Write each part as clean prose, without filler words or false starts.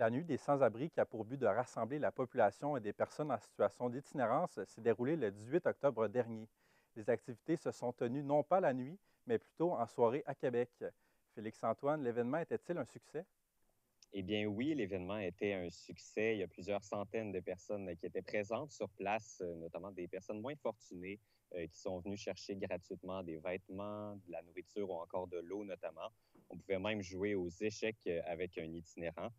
La nuit des sans-abri, qui a pour but de rassembler la population et des personnes en situation d'itinérance, s'est déroulée le 18 octobre dernier. Les activités se sont tenues non pas la nuit, mais plutôt en soirée à Québec. Félix-Antoine, l'événement était-il un succès? Eh bien oui, l'événement était un succès. Il y a plusieurs centaines de personnes qui étaient présentes sur place, notamment des personnes moins fortunées qui sont venues chercher gratuitement des vêtements, de la nourriture ou encore de l'eau notamment. On pouvait même jouer aux échecs avec un itinérant.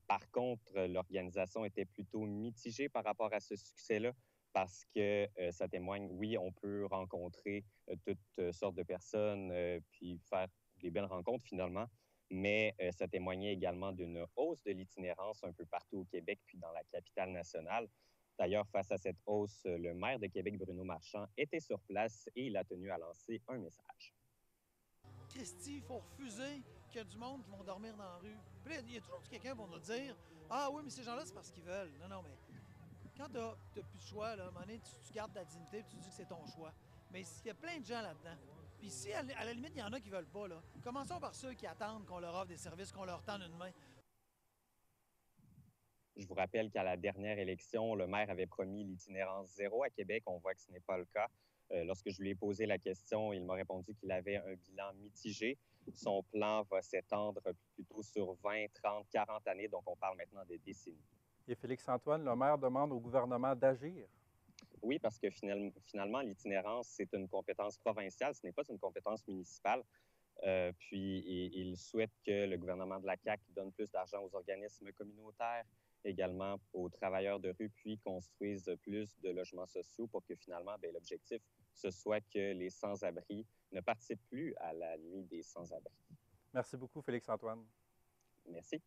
Par contre, l'organisation était plutôt mitigée par rapport à ce succès-là parce que ça témoigne, oui, on peut rencontrer toutes sortes de personnes puis faire des belles rencontres finalement, mais ça témoignait également d'une hausse de l'itinérance un peu partout au Québec, puis dans la capitale nationale. D'ailleurs, face à cette hausse, le maire de Québec, Bruno Marchand, était sur place et il a tenu à lancer un message. Christy, il faut refuser qu'il y a du monde qui vont dormir dans la rue. Puis là, il y a toujours quelqu'un pour nous dire Ah oui, mais ces gens-là, c'est parce qu'ils veulent. Non, non, mais quand t'as plus de choix, là, à un moment donné, tu gardes ta dignité et tu dis que c'est ton choix. Mais il y a plein de gens là-dedans. Puis si, à la limite, il y en a qui veulent pas, là, commençons par ceux qui attendent qu'on leur offre des services, qu'on leur tende une main. Je vous rappelle qu'à la dernière élection, le maire avait promis l'itinérance zéro à Québec. On voit que ce n'est pas le cas. Lorsque je lui ai posé la question, il m'a répondu qu'il avait un bilan mitigé. Son plan va s'étendre plutôt sur 20, 30, 40 années, donc on parle maintenant des décennies. Et Félix-Antoine, le maire demande au gouvernement d'agir. Oui, parce que finalement, l'itinérance, c'est une compétence provinciale, ce n'est pas une compétence municipale. Puis, il souhaite que le gouvernement de la CAQ donne plus d'argent aux organismes communautaires, également aux travailleurs de rue, puis construise plus de logements sociaux pour que finalement, bien, l'objectif, ce soit que les sans-abri ne participent plus à la nuit des sans-abri. Merci beaucoup, Félix-Antoine. Merci.